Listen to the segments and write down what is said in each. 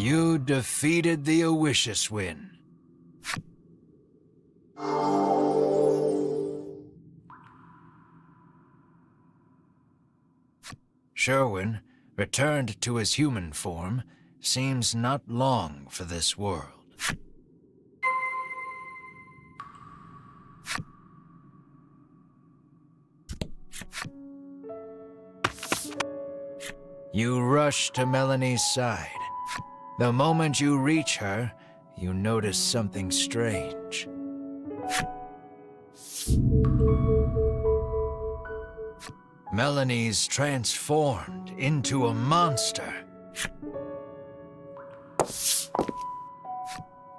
You defeated the Owishiswin. Sherwin, returned to his human form, seems not long for this world. You rush to Melanie's side. The moment you reach her, you notice something strange. Melanie's transformed into a monster.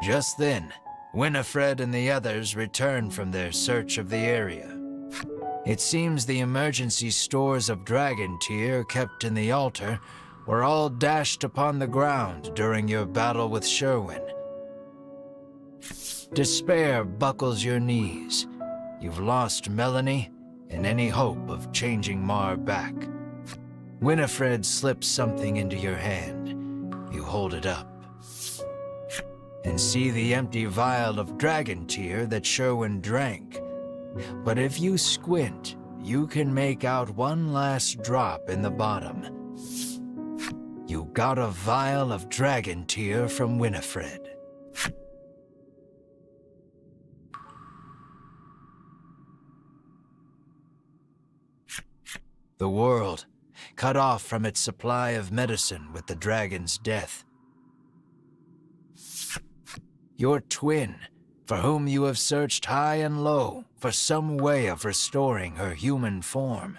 Just then, Winifred and the others return from their search of the area. It seems the emergency stores of dragon tear kept in the altar were all dashed upon the ground during your battle with Sherwin. Despair buckles your knees. You've lost Melanie and any hope of changing Mar back. Winifred slips something into your hand. You hold it up and see the empty vial of dragon tear that Sherwin drank. But if you squint, you can make out one last drop in the bottom. You got a vial of dragon tear from Winifred. The world, cut off from its supply of medicine with the dragon's death. Your twin, for whom you have searched high and low for some way of restoring her human form.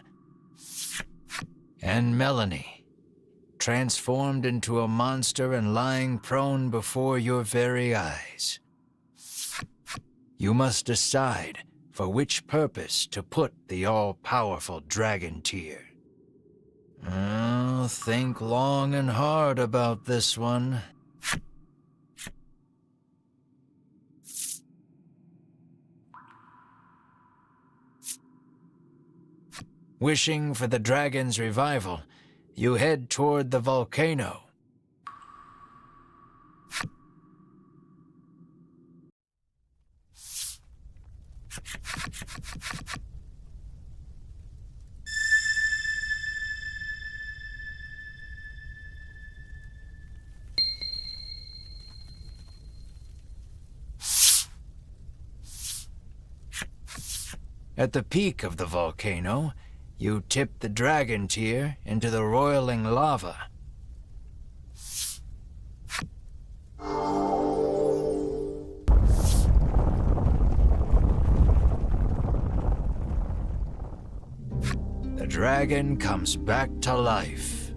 And Melanie, transformed into a monster and lying prone before your very eyes. You must decide for which purpose to put the all-powerful dragon tear. Oh, think long and hard about this one. Wishing for the dragon's revival, you head toward the volcano. At the peak of the volcano, you tip the dragon tear into the roiling lava. The dragon comes back to life.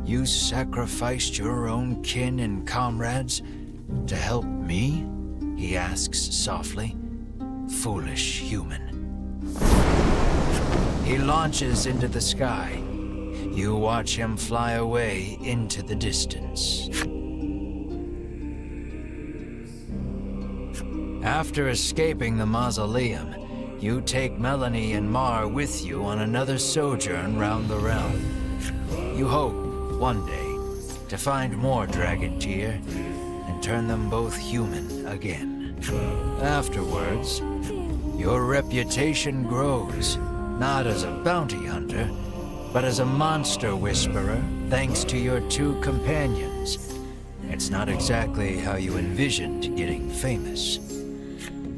You sacrificed your own kin and comrades to help me? He asks softly. Foolish human. He launches into the sky. You watch him fly away into the distance. After escaping the mausoleum, you take Melanie and Mar with you on another sojourn round the realm. You hope, one day, to find more dragon tear and turn them both human again. Afterwards, your reputation grows. Not as a bounty hunter, but as a monster whisperer, thanks to your two companions. It's not exactly how you envisioned getting famous.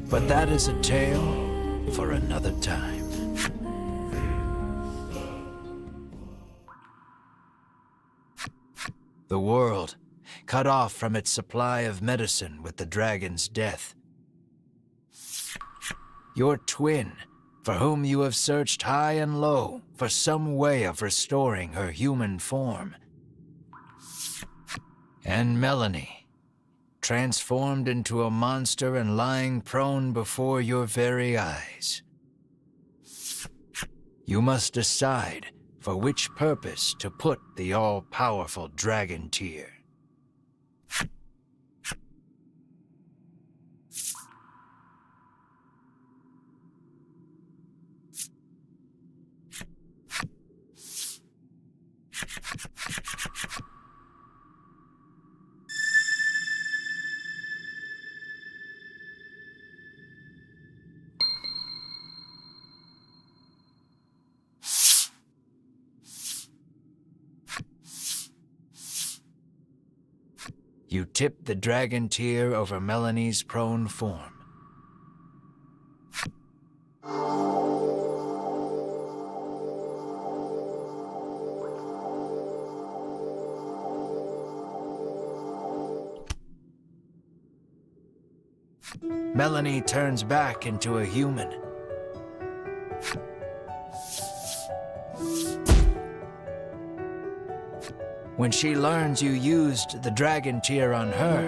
But that is a tale for another time. The world, cut off from its supply of medicine with the dragon's death. Your twin, for whom you have searched high and low for some way of restoring her human form. And Melanie, transformed into a monster and lying prone before your very eyes. You must decide for which purpose to put the all-powerful dragon tear. You tip the dragon tear over Melanie's prone form. Melanie turns back into a human. When she learns you used the dragon tear on her,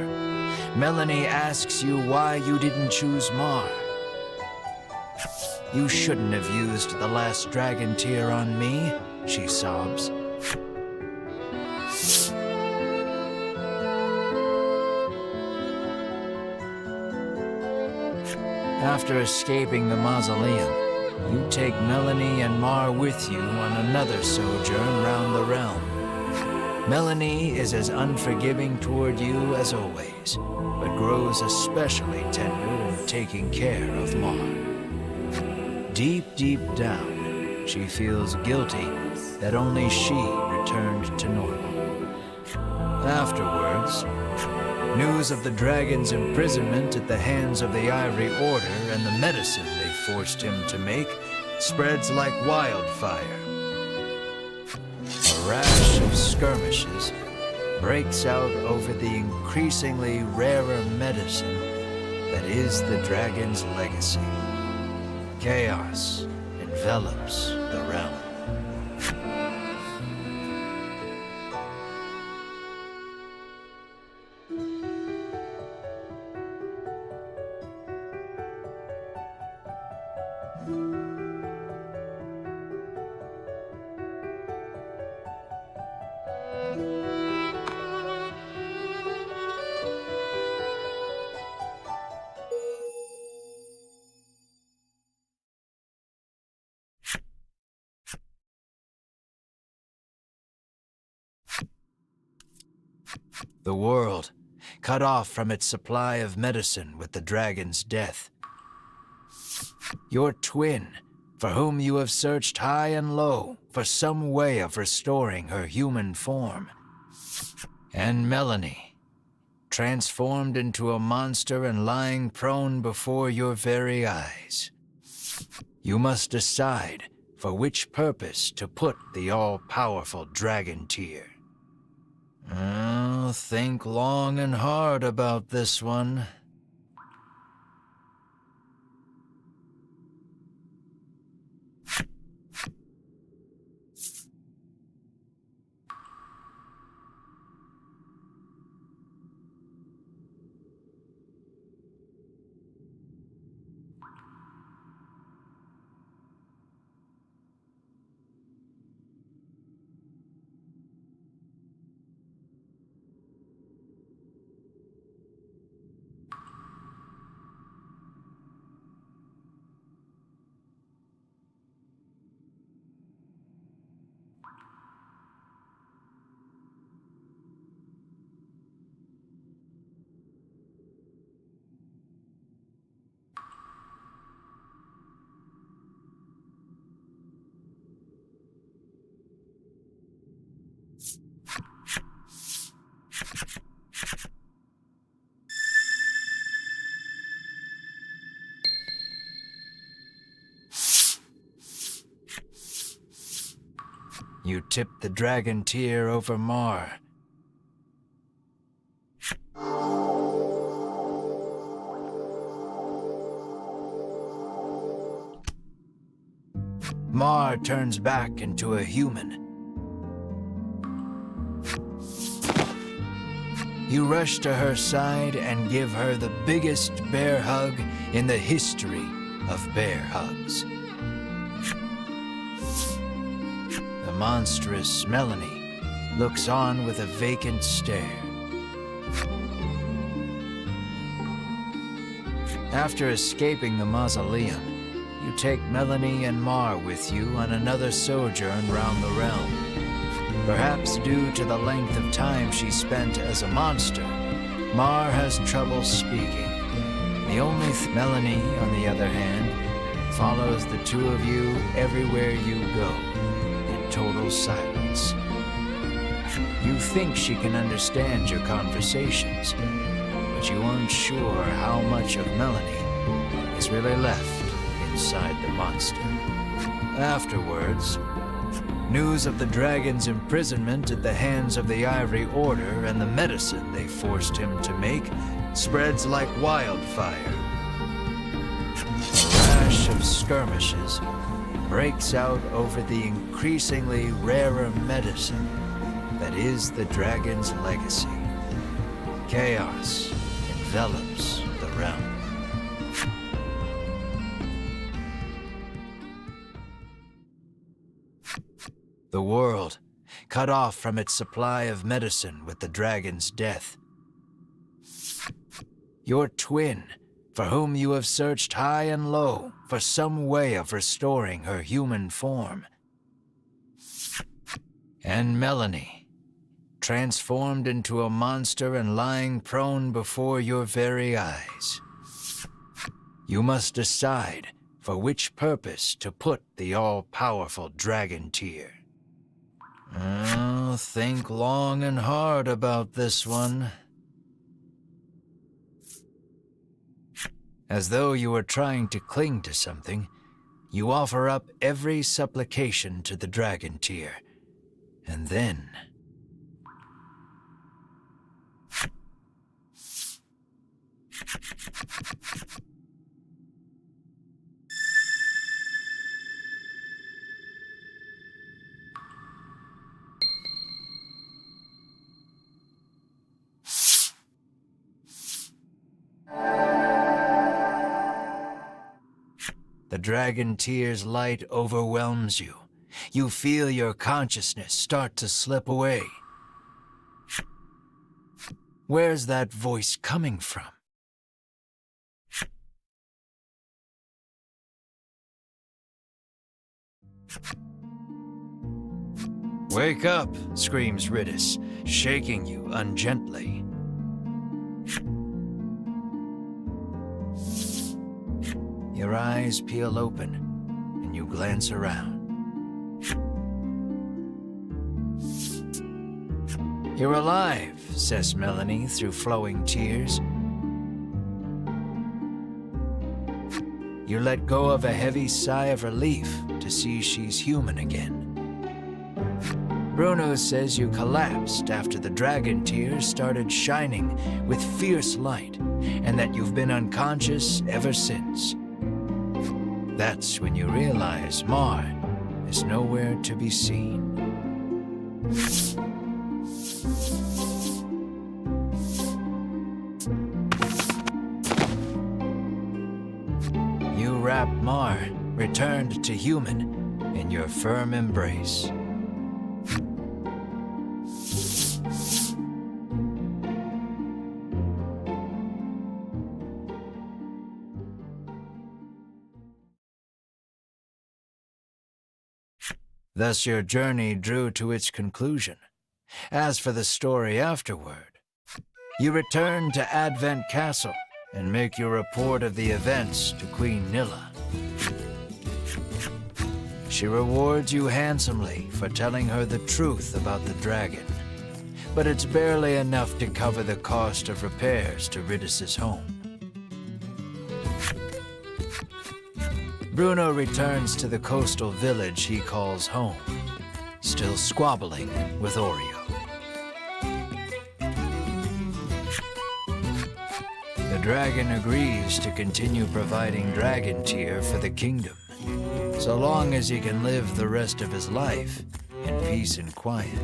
Melanie asks you why you didn't choose Mar. You shouldn't have used the last dragon tear on me, she sobs. After escaping the mausoleum, you take Melanie and Mar with you on another sojourn round the realm. Melanie is as unforgiving toward you as always, but grows especially tender in taking care of Mar. Deep, deep down, she feels guilty that only she returned to normal. Afterwards, news of the dragon's imprisonment at the hands of the Ivory Order and the medicine they forced him to make spreads like wildfire. A rash of skirmishes breaks out over the increasingly rarer medicine that is the dragon's legacy. Chaos envelops the realm. The world, cut off from its supply of medicine with the dragon's death. Your twin, for whom you have searched high and low for some way of restoring her human form. And Melanie, transformed into a monster and lying prone before your very eyes. You must decide for which purpose to put the all-powerful dragon tear. Oh, think long and hard about this one. You tip the dragon tear over Mar. Mar turns back into a human. You rush to her side and give her the biggest bear hug in the history of bear hugs. The monstrous Melanie looks on with a vacant stare. After escaping the mausoleum, you take Melanie and Mar with you on another sojourn round the realm. Perhaps due to the length of time she spent as a monster, Mar has trouble speaking. The only Melanie, on the other hand, follows the two of you everywhere you go, in total silence. You think she can understand your conversations, but you aren't sure how much of Melanie is really left inside the monster. Afterwards, news of the dragon's imprisonment at the hands of the Ivory Order and the medicine they forced him to make spreads like wildfire. A rash of skirmishes breaks out over the increasingly rarer medicine that is the dragon's legacy. Chaos envelops the realm. The world, cut off from its supply of medicine with the dragon's death. Your twin, for whom you have searched high and low for some way of restoring her human form. And Melanie, transformed into a monster and lying prone before your very eyes. You must decide for which purpose to put the all-powerful dragon tear. Oh, think long and hard about this one. As though you were trying to cling to something, you offer up every supplication to the dragon tear. And then... the dragon tear's light overwhelms you. You feel your consciousness start to slip away. Where's that voice coming from? Wake up, screams Ridis, shaking you ungently. Your eyes peel open, and you glance around. You're alive, says Melanie through flowing tears. You let go of a heavy sigh of relief to see she's human again. Bruno says you collapsed after the dragon tears started shining with fierce light, and that you've been unconscious ever since. That's when you realize Mar is nowhere to be seen. You wrap Mar, returned to human, in your firm embrace. Thus your journey drew to its conclusion. As for the story afterward, you return to Advent Castle and make your report of the events to Queen Nilla. She rewards you handsomely for telling her the truth about the dragon, but it's barely enough to cover the cost of repairs to Ridis's home. Bruno returns to the coastal village he calls home, still squabbling with Oreo. The dragon agrees to continue providing dragon tear for the kingdom, so long as he can live the rest of his life in peace and quiet.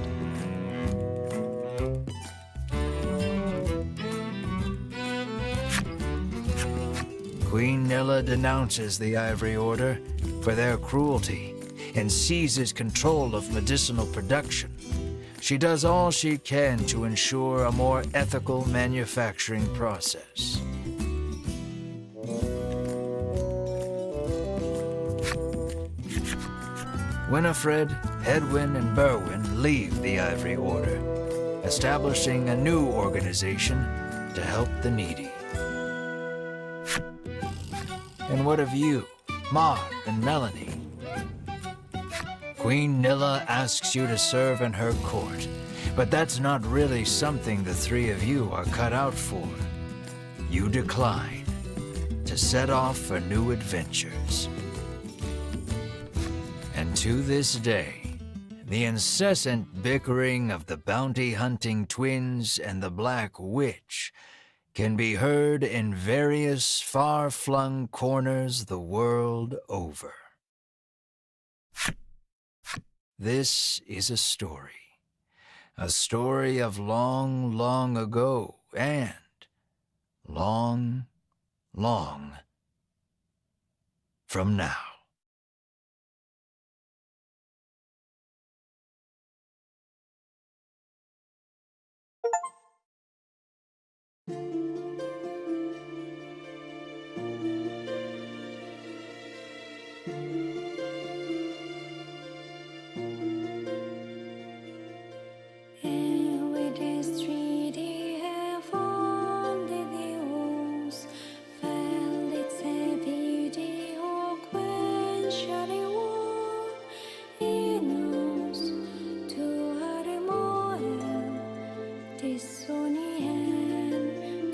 Queen Nilla denounces the Ivory Order for their cruelty and seizes control of medicinal production. She does all she can to ensure a more ethical manufacturing process. Winifred, Hedwyn, and Berwyn leave the Ivory Order, establishing a new organization to help the needy. And what of you, Mar and Melanie? Queen Nilla asks you to serve in her court, But that's not really something the three of you are cut out for. You decline to set off for new adventures. And to this day, the incessant bickering of the bounty-hunting twins and the Black Witch can be heard in various far-flung corners the world over. This is a story of long, long ago and long, long from now. Sono igen,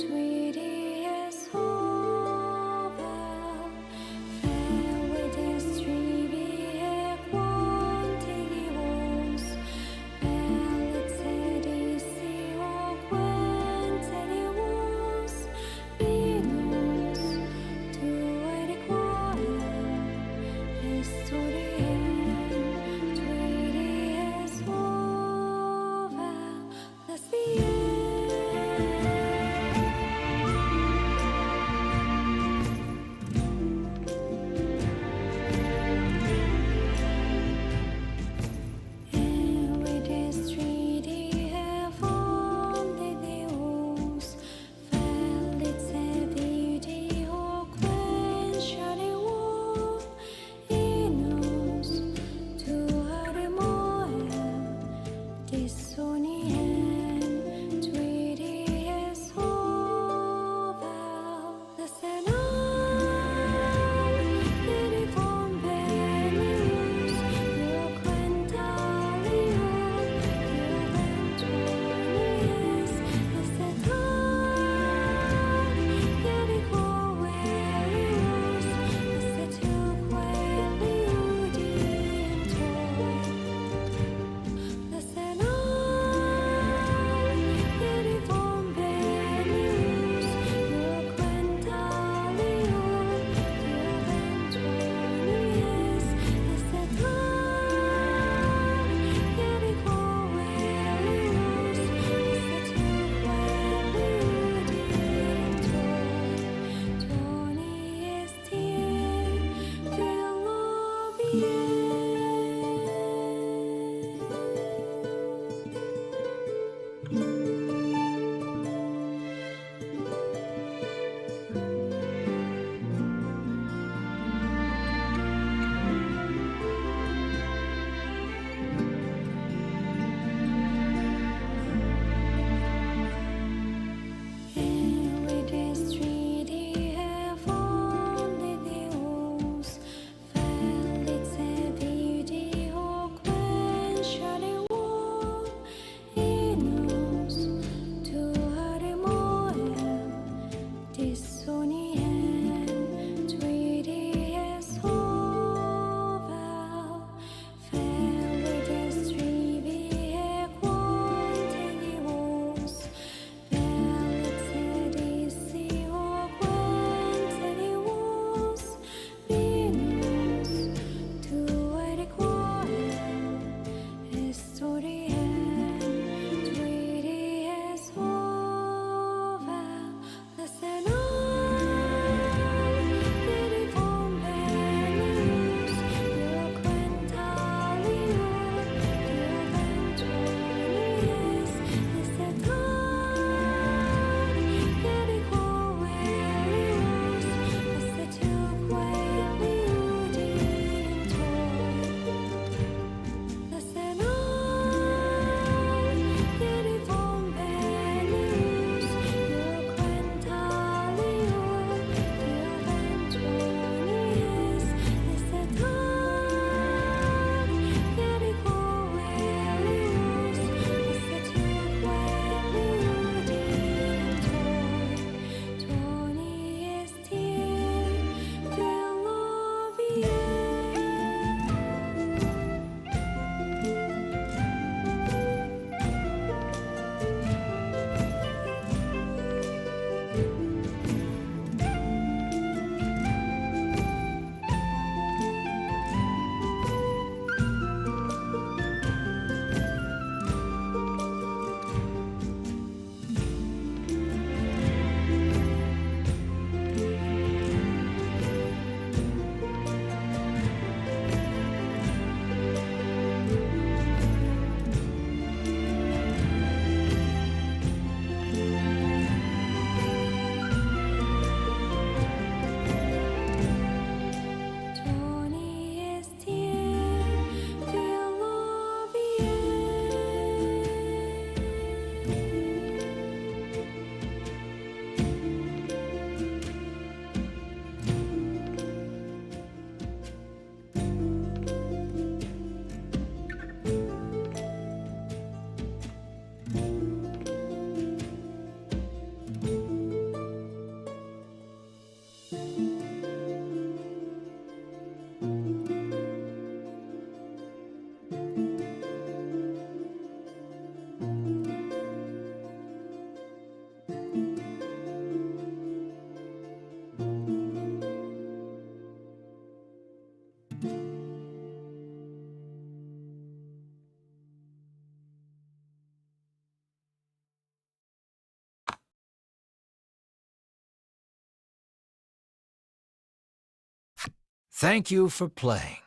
Thank you for playing.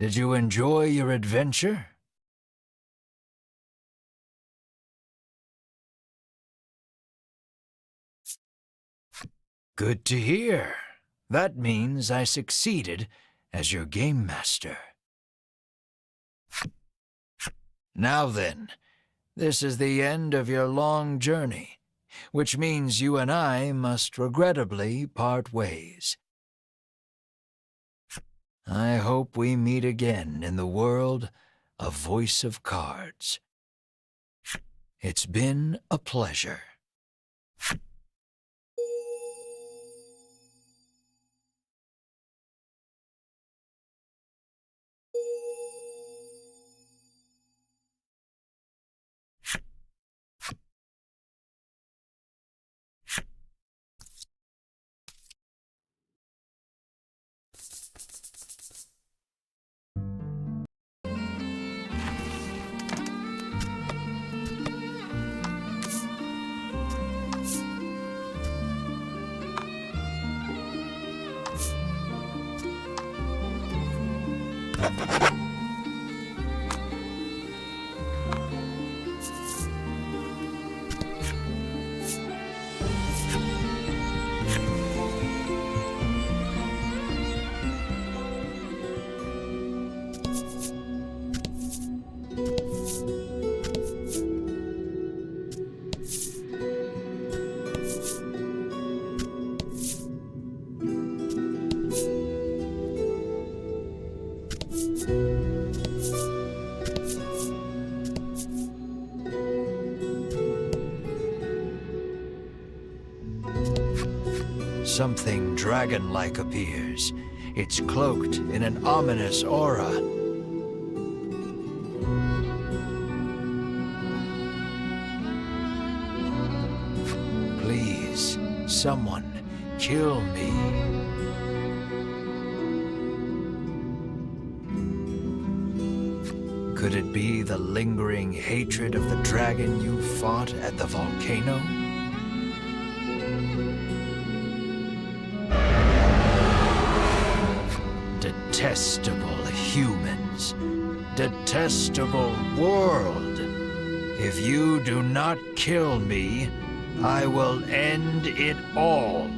Did you enjoy your adventure? Good to hear. That means I succeeded as your game master. Now then, this is the end of your long journey, which means you and I must regrettably part ways. I hope we meet again in the world of Voice of Cards. It's been a pleasure. Something dragon-like appears. It's cloaked in an ominous aura. Please, someone, kill me. Could it be the lingering hatred of the dragon you fought at the volcano? Detestable humans, detestable world. If you do not kill me, I will end it all.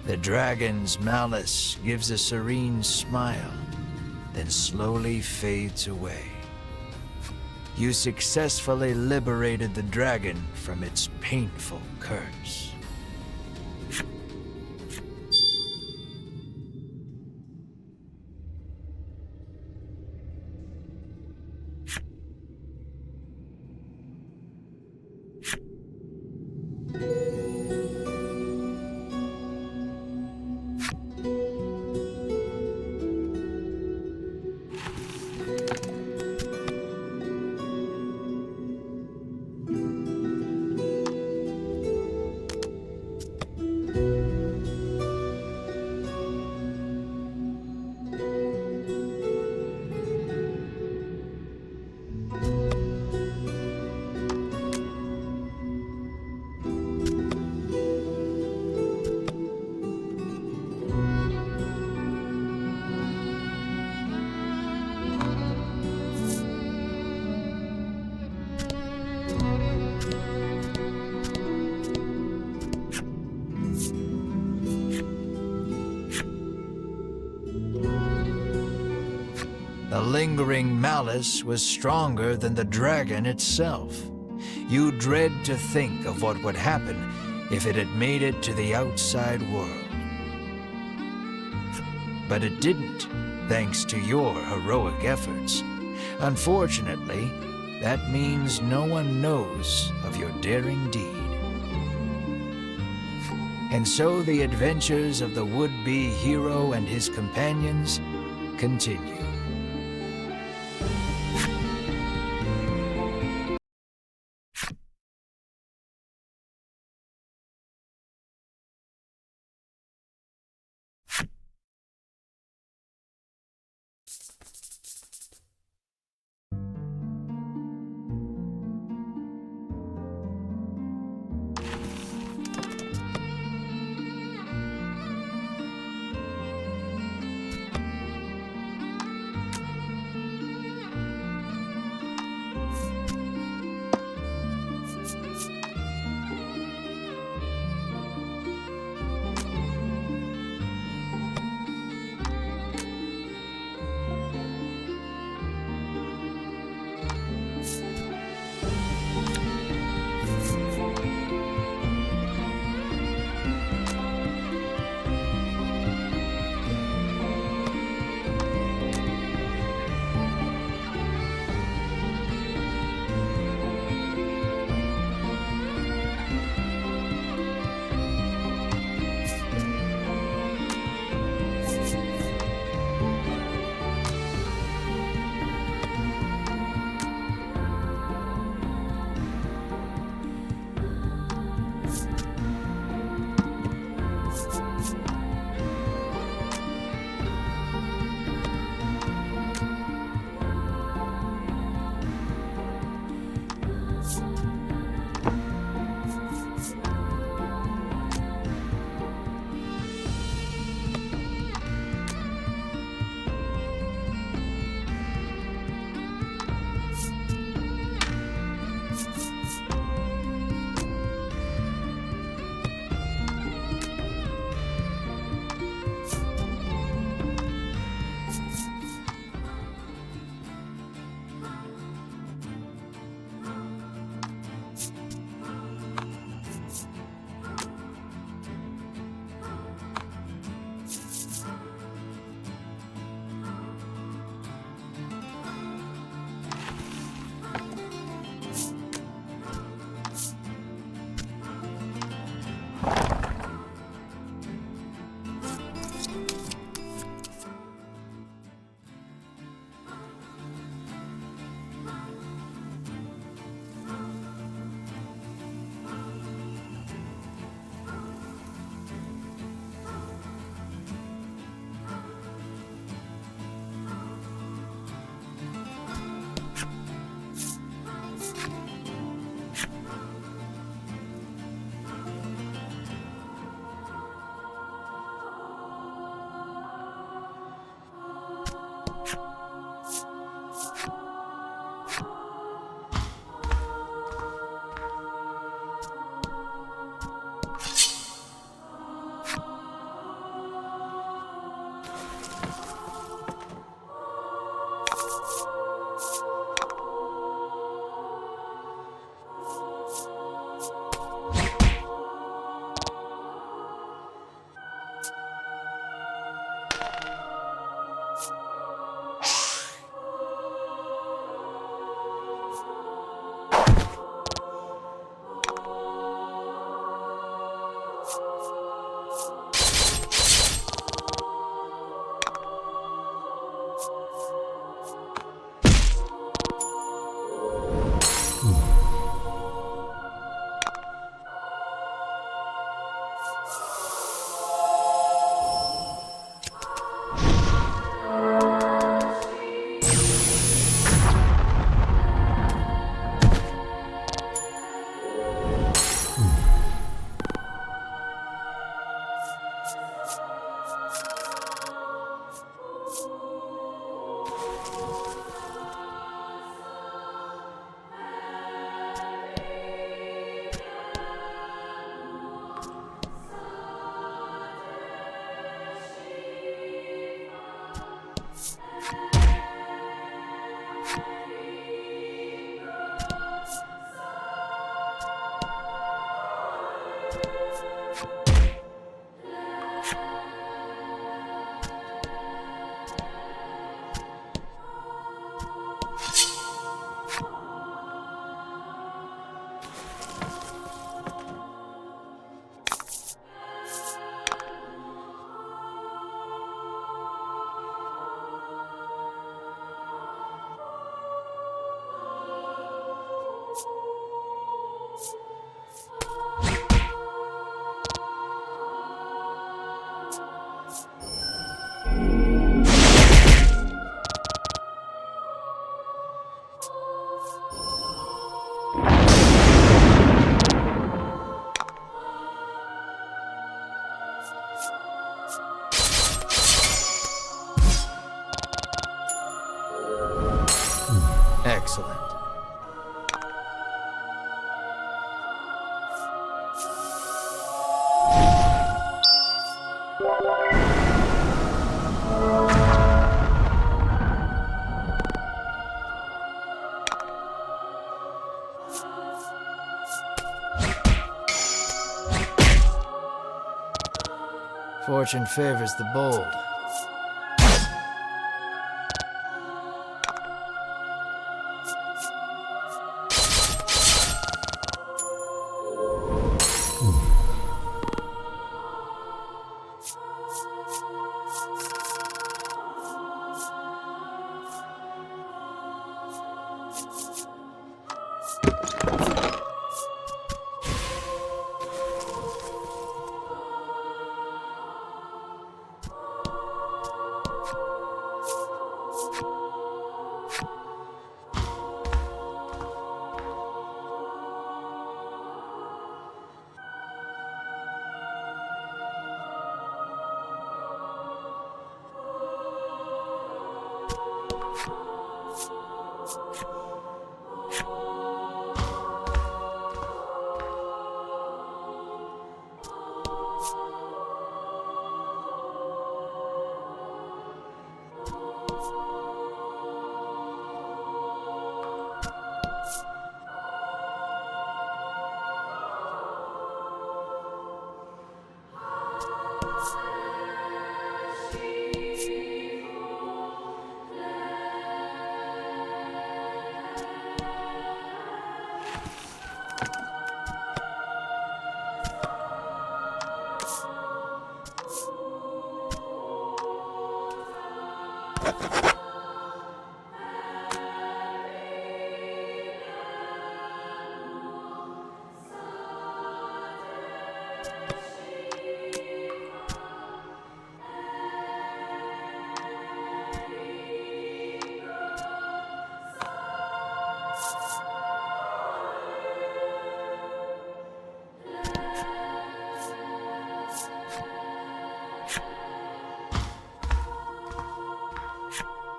The dragon's malice gives a serene smile, then slowly fades away. You successfully liberated the dragon from its painful curse. The lingering malice was stronger than the dragon itself. You dread to think of what would happen if it had made it to the outside world. But it didn't, thanks to your heroic efforts. Unfortunately, that means no one knows of your daring deed. And so the adventures of the would-be hero and his companions continue. Fortune favors the bold.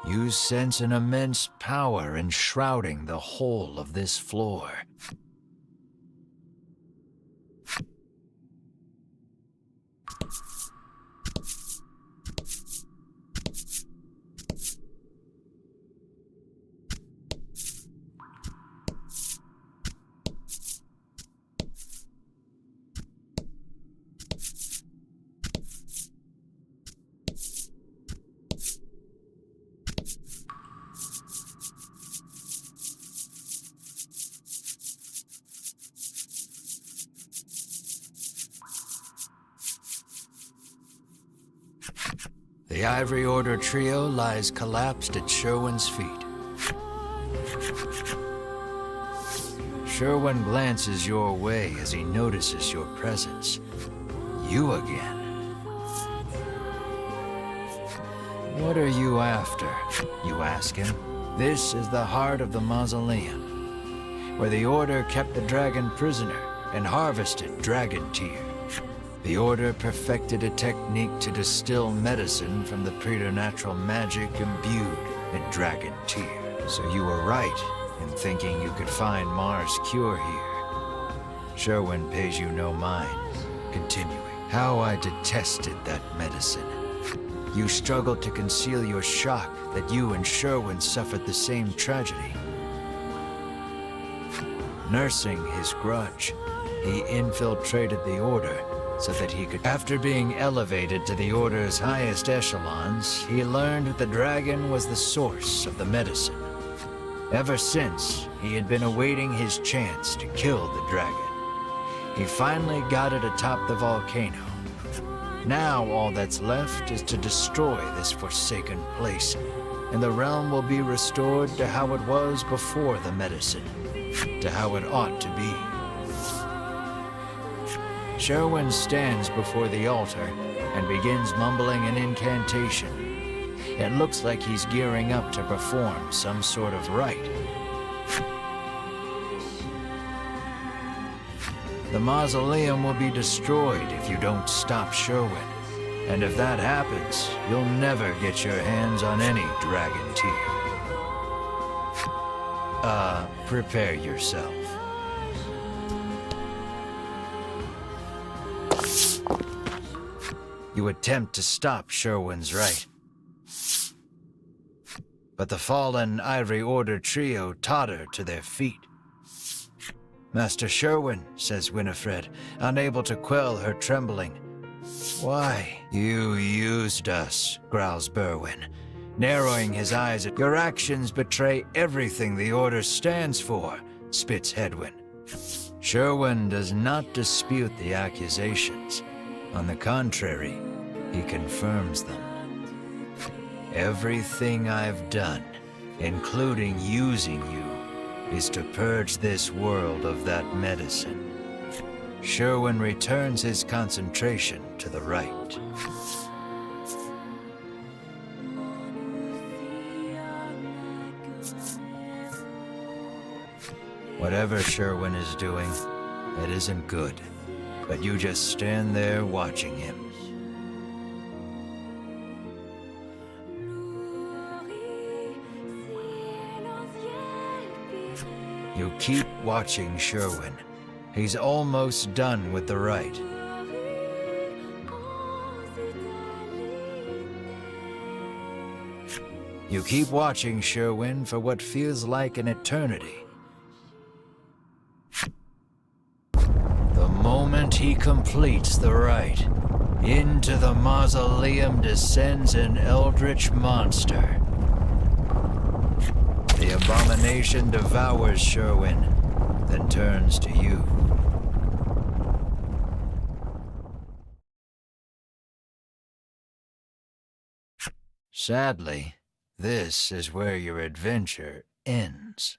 You sense an immense power enshrouding the whole of this floor. The Ivory Order trio lies collapsed at Sherwin's feet. Sherwin glances your way as he notices your presence. You again. What are you after? You ask him. This is the heart of the mausoleum, where the Order kept the dragon prisoner and harvested dragon tear. The Order perfected a technique to distill medicine from the preternatural magic imbued in dragon tear. So you were right in thinking you could find Mar's cure here. Sherwin pays you no mind, continuing. How I detested that medicine. You struggled to conceal your shock that you and Sherwin suffered the same tragedy. Nursing his grudge, he infiltrated the Order so that he could... After being elevated to the Order's highest echelons, he learned that the dragon was the source of the medicine. Ever since, he had been awaiting his chance to kill the dragon. He finally got it atop the volcano. Now all that's left is to destroy this forsaken place, and the realm will be restored to how it was before the medicine, to how it ought to be. Sherwin stands before the altar and begins mumbling an incantation. It looks like he's gearing up to perform some sort of rite. The mausoleum will be destroyed if you don't stop Sherwin. And if that happens, you'll never get your hands on any dragon tear. Prepare yourself. You attempt to stop Sherwin's rite. But the fallen Ivory Order trio totter to their feet. Master Sherwin, says Winifred, unable to quell her trembling. Why? You used us, growls Berwin, narrowing his eyes at your actions betray everything the Order stands for, spits Hedwyn. Sherwin does not dispute the accusations. On the contrary, he confirms them. Everything I've done, including using you, is to purge this world of that medicine. Sherwin returns his concentration to the right. Whatever Sherwin is doing, it isn't good. But you just stand there watching him. You keep watching Sherwin. He's almost done with the rite. You keep watching Sherwin for what feels like an eternity. The moment he completes the rite, into the mausoleum descends an eldritch monster. The abomination devours Sherwin, then turns to you. Sadly, this is where your adventure ends.